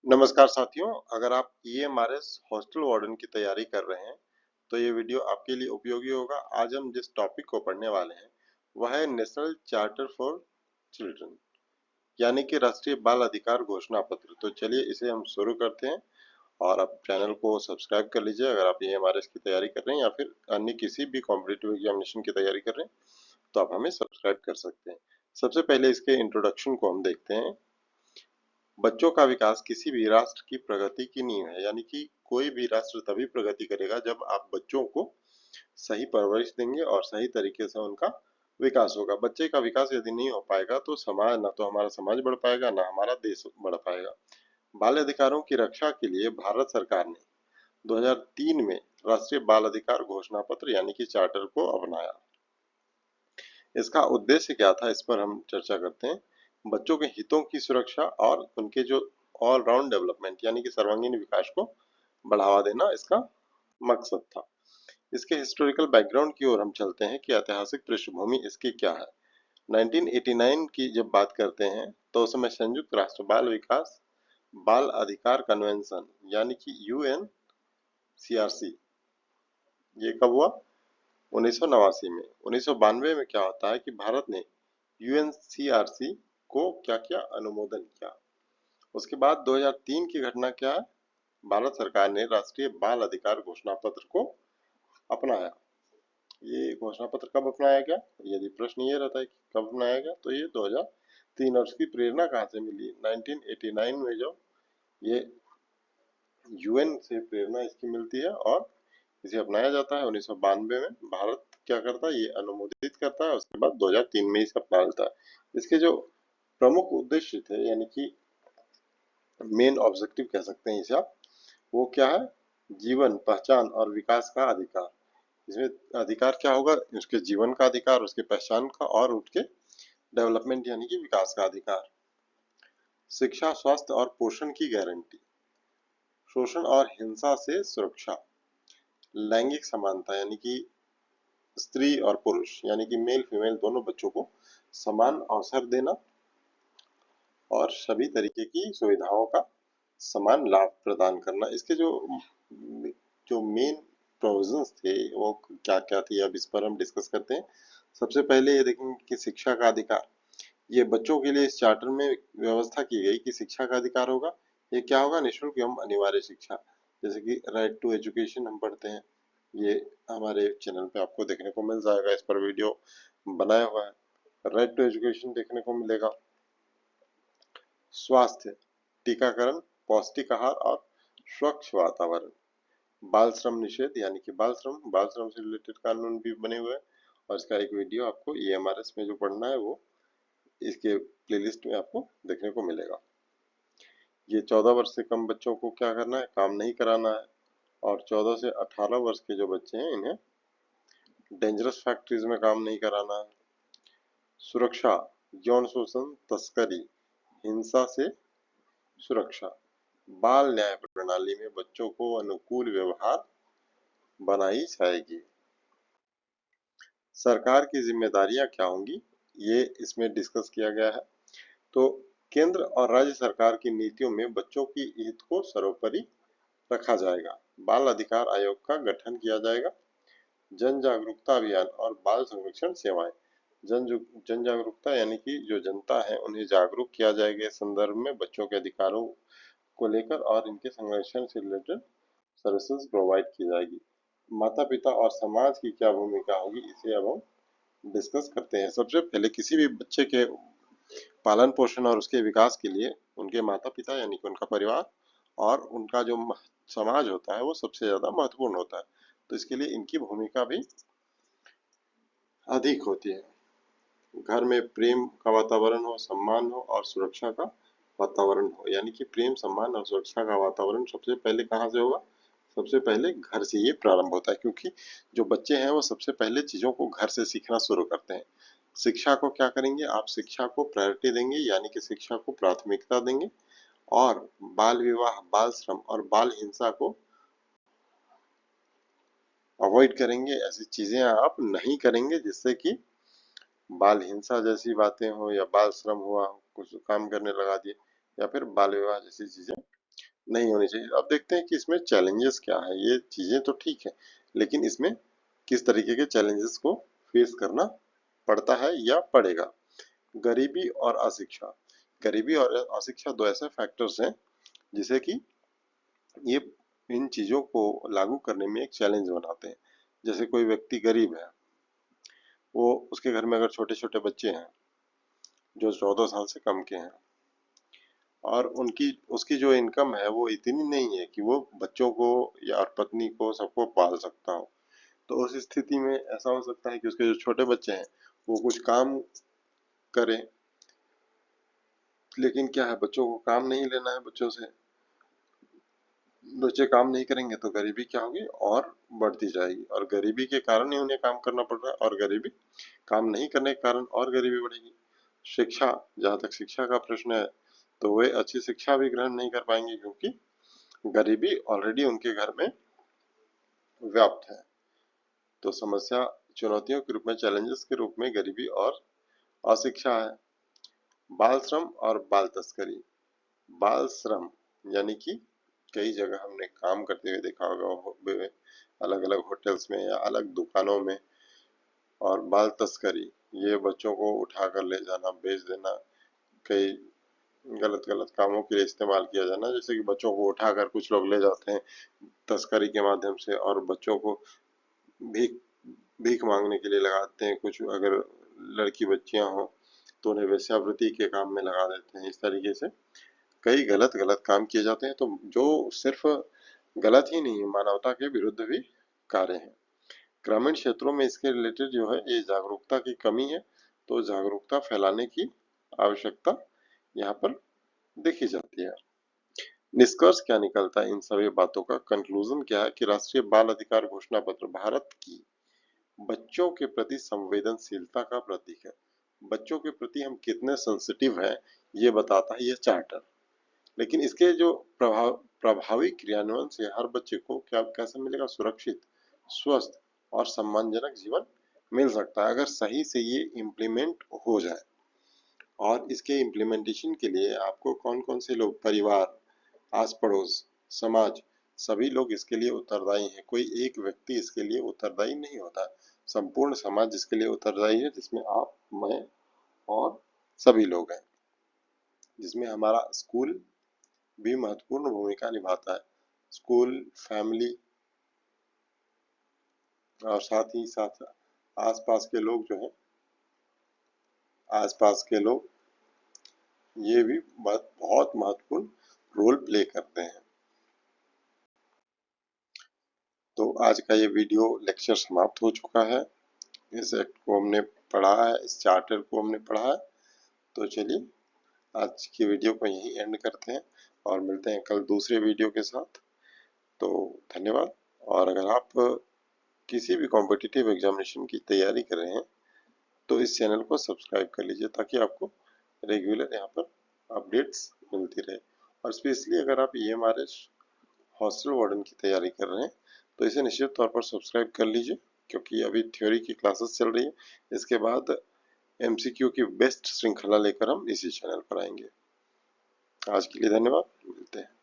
नमस्कार साथियों, अगर आप ईएमआरएस हॉस्टल वार्डन की तैयारी कर रहे हैं, तो ये वीडियो आपके लिए उपयोगी होगा। आज हम जिस टॉपिक को पढ़ने वाले हैं, वह है नेशनल चार्टर फॉर चिल्ड्रन, यानी कि राष्ट्रीय बाल अधिकार घोषणा पत्र। तो चलिए इसे हम शुरू करते हैं और आप चैनल को सब्सक्राइब कर लीजिए अगर आप ईएमआरएस की तैयारी कर रहे हैं या फिर अन्य किसी भी कॉम्पिटिटिव एग्जामिनेशन की तैयारी कर रहे हैं, तो आप हमें सब्सक्राइब कर सकते हैं। सबसे पहले इसके इंट्रोडक्शन को हम देखते हैं। बच्चों का विकास किसी भी राष्ट्र की प्रगति की नींव है, यानी कि कोई भी राष्ट्र तभी प्रगति करेगा जब आप बच्चों को सही परवरिश देंगे और सही तरीके से उनका विकास होगा। बच्चे का विकास यदि नहीं हो पाएगा तो समाज ना तो हमारा समाज बढ़ पाएगा ना हमारा देश बढ़ पाएगा। बाल अधिकारों की रक्षा के लिए भारत सरकार ने 2003 में राष्ट्रीय बाल अधिकार घोषणा पत्र यानी कि चार्टर को अपनाया। इसका उद्देश्य क्या था, इस पर हम चर्चा करते हैं। बच्चों के हितों की सुरक्षा और उनके जो ऑल राउंड डेवलपमेंट यानी कि सर्वांगीण विकास को बढ़ावा देना इसका मकसद था। इसके हिस्टोरिकल बैकग्राउंड की ओर हम चलते हैं कि ऐतिहासिक पृष्ठभूमि इसकी क्या है। 1989 की जब बात करते हैं तो उस समय संयुक्त राष्ट्र बाल विकास बाल अधिकार कन्वेंशन यानी कि यूएनसीआरसी, ये कब हुआ? 1989 में। 1992 में क्या होता है कि भारत ने यूएनसीआरसी को क्या किया? अनुमोदन किया। उसके बाद 2003 की घटना क्या है? भारत सरकार ने राष्ट्रीय बाल अधिकार घोषणा पत्र को अपनाया। ये घोषणा पत्र कब अपनाया गया? यदि प्रश्न ये रहता है कि कब अपनाया गया, तो ये 2003। और उसकी प्रेरणा कहाँ से मिली? 1989 में जो ये यूएन से प्रेरणा इसकी मिलती है और इसे अपनाया जाता है। 1992 में भारत क्या करता है? ये अनुमोदित करता है। उसके बाद 2003 में इसे अपना लेता है। इसके जो प्रमुख उद्देश्य थे यानी कि मेन ऑब्जेक्टिव कह सकते हैं इसे आप, वो क्या है? जीवन, पहचान और विकास का अधिकार। इसमें अधिकार क्या होगा? उसके जीवन का अधिकार, उसके पहचान का और उसके डेवलपमेंट यानी कि विकास का अधिकार। शिक्षा, स्वास्थ्य और पोषण की गारंटी, शोषण और हिंसा से सुरक्षा, लैंगिक समानता यानी कि स्त्री और पुरुष यानी कि मेल फीमेल दोनों बच्चों को समान अवसर देना और सभी तरीके की सुविधाओं का समान लाभ प्रदान करना। इसके जो जो मेन प्रोविजंस थे वो क्या क्या थे, अब इस पर हम डिस्कस करते हैं। सबसे पहले ये देखेंगे कि शिक्षा का अधिकार। ये बच्चों के लिए इस चार्टर में व्यवस्था की गई कि शिक्षा का अधिकार होगा। ये क्या होगा? निःशुल्क एवं अनिवार्य शिक्षा, जैसे कि राइट टू एजुकेशन हम पढ़ते हैं। ये हमारे चैनल पे आपको देखने को मिल जाएगा, इस पर वीडियो बनाया हुआ है। राइट टू एजुकेशन देखने को मिलेगा। स्वास्थ्य, टीकाकरण, पौष्टिक आहार और स्वच्छ वातावरण। बाल श्रम निषेध यानी कि बाल श्रम से रिलेटेड कानून भी बने हुए हैं और इसका एक वीडियो आपको ईएमआरएस में जो पढ़ना है वो इसके प्लेलिस्ट में आपको देखने को मिलेगा। ये 14 वर्ष से कम बच्चों को क्या करना है? काम नहीं कराना है। और 14 से 18 वर्ष के जो बच्चे हैं इन्हें डेंजरस फैक्ट्रीज में काम नहीं कराना है। सुरक्षा, यौन शोषण, तस्करी, हिंसा से सुरक्षा। बाल न्याय प्रणाली में बच्चों को अनुकूल व्यवहार बनाई जाएगी। सरकार की जिम्मेदारियां क्या होंगी, ये इसमें डिस्कस किया गया है। तो केंद्र और राज्य सरकार की नीतियों में बच्चों की हित को सर्वोपरि रखा जाएगा। बाल अधिकार आयोग का गठन किया जाएगा। जन जागरूकता अभियान और बाल संरक्षण सेवाएं। जन जागरूकता यानी कि जो जनता है उन्हें जागरूक किया जाएगा इस संदर्भ में बच्चों के अधिकारों को लेकर और इनके संरक्षण से रिलेटेड सर्विसेज प्रोवाइड की जाएगी। माता पिता और समाज की क्या भूमिका होगी, इसे अब हम डिस्कस करते हैं। सबसे पहले किसी भी बच्चे के पालन पोषण और उसके विकास के लिए उनके माता पिता यानी कि उनका परिवार और उनका जो समाज होता है वो सबसे ज्यादा महत्वपूर्ण होता है। तो इसके लिए इनकी भूमिका भी अधिक होती है। घर में प्रेम का वातावरण हो, सम्मान हो और सुरक्षा का वातावरण हो, यानी कि प्रेम, सम्मान और सुरक्षा का वातावरण सबसे पहले कहाँ से होगा? सबसे पहले घर से ये प्रारंभ होता है, क्योंकि जो बच्चे हैं वो सबसे पहले चीजों को घर से सीखना शुरू करते हैं। शिक्षा को क्या करेंगे आप? शिक्षा को प्रायोरिटी देंगे यानी कि शिक्षा को प्राथमिकता देंगे और बाल विवाह, बाल श्रम और बाल हिंसा को अवॉइड करेंगे। ऐसी चीजें आप नहीं करेंगे जिससे कि बाल हिंसा जैसी बातें हो या बाल श्रम हुआ, कुछ काम करने लगा दिए या फिर बाल विवाह जैसी चीजें नहीं होनी चाहिए। अब देखते हैं कि इसमें चैलेंजेस क्या है। ये चीजें तो ठीक है, लेकिन इसमें किस तरीके के चैलेंजेस को फेस करना पड़ता है या पड़ेगा। गरीबी और अशिक्षा। गरीबी और अशिक्षा दो ऐसे फैक्टर्स हैं जिसे कि ये इन चीजों को लागू करने में एक चैलेंज बनाते हैं। जैसे कोई व्यक्ति गरीब है, वो उसके घर में अगर छोटे छोटे बच्चे हैं जो 14 साल से कम के हैं, और उनकी उसकी जो इनकम है वो इतनी नहीं है कि वो बच्चों को या पत्नी को सबको पाल सकता हो, तो उस स्थिति में ऐसा हो सकता है कि उसके जो छोटे बच्चे हैं वो कुछ काम करें। लेकिन क्या है, बच्चों को काम नहीं लेना है बच्चों से। बच्चे काम नहीं करेंगे तो गरीबी क्या होगी, और बढ़ती जाएगी, और गरीबी के कारण ही उन्हें काम करना पड़ रहा है, और गरीबी काम नहीं करने के कारण और गरीबी बढ़ेगी। शिक्षा, जहाँ तक शिक्षा का प्रश्न है, तो वे अच्छी शिक्षा भी ग्रहण नहीं कर पाएंगे क्योंकि गरीबी ऑलरेडी उनके घर में व्याप्त है। तो समस्या, चुनौतियों के रूप में, चैलेंजेस के रूप में गरीबी और अशिक्षा है। बाल श्रम और बाल तस्करी। बाल श्रम यानी कि कई जगह हमने काम करते हुए देखा होगा, अलग अलग होटल्स में या अलग दुकानों में। और बाल तस्करी, ये बच्चों को उठा कर ले जाना, बेच देना, कई गलत गलत कामों के लिए इस्तेमाल किया जाना। जैसे कि बच्चों को उठाकर कुछ लोग ले जाते हैं तस्करी के माध्यम से, और बच्चों को भीख भीख मांगने के लिए लगाते हैं। कुछ अगर लड़की बच्चियां हों तो उन्हें वेश्यावृत्ति के काम में लगा देते हैं। इस तरीके से कई गलत गलत काम किए जाते हैं, तो जो सिर्फ गलत ही नहीं, मानवता के विरुद्ध भी कार्य है। ग्रामीण क्षेत्रों में इसके रिलेटेड जो है ये जागरूकता की कमी है, तो जागरूकता फैलाने की आवश्यकता यहाँ पर देखी जाती है। निष्कर्ष क्या निकलता है इन सभी बातों का, कंक्लूजन क्या है कि राष्ट्रीय बाल अधिकार घोषणा पत्र भारत की बच्चों के प्रति संवेदनशीलता का प्रतीक है। बच्चों के प्रति हम कितने सेंसिटिव हैं ये बताता है ये चार्टर। लेकिन इसके जो प्रभावी क्रियान्वयन से हर बच्चे को क्या कैसे मिलेगा, सुरक्षित, स्वस्थ और सम्मानजनक जीवन मिल सकता है, अगर सही से ये इम्प्लीमेंट हो जाए। और इसके इम्प्लीमेंटेशन के लिए आपको कौन कौन से लोग, परिवार, आस पड़ोस, समाज, सभी लोग इसके लिए उत्तरदायी हैं। कोई एक व्यक्ति इसके लिए उत्तरदायी नहीं होता, संपूर्ण समाज इसके लिए उत्तरदायी है, जिसमें आप, मैं और सभी लोग हैं। जिसमें हमारा स्कूल भी महत्वपूर्ण भूमिका निभाता है। स्कूल, फैमिली और साथ ही साथ आसपास के लोग जो हैं, आसपास के लोग, ये भी बहुत महत्वपूर्ण रोल प्ले करते हैं। तो आज का ये वीडियो लेक्चर समाप्त हो चुका है। इस एक्ट को हमने पढ़ा है, इस चार्टर को हमने पढ़ा है। तो चलिए आज की वीडियो को यहीं एंड करते हैं और मिलते हैं कल दूसरे वीडियो के साथ। तो धन्यवाद। और अगर आप किसी भी कॉम्पिटिटिव एग्जामिनेशन की तैयारी कर रहे हैं तो इस चैनल को सब्सक्राइब कर लीजिए, ताकि आपको रेगुलर यहाँ पर अपडेट्स मिलती रहे। और स्पेशली अगर आप ईएमआरएस हॉस्टल वार्डन की तैयारी कर रहे हैं तो इसे निश्चित तौर पर सब्सक्राइब कर लीजिए, क्योंकि अभी थ्योरी की क्लासेस चल रही है। इसके बाद एमसीक्यू की बेस्ट श्रृंखला लेकर हम इसी चैनल पर आएंगे। आज के लिए धन्यवाद, मिलते हैं।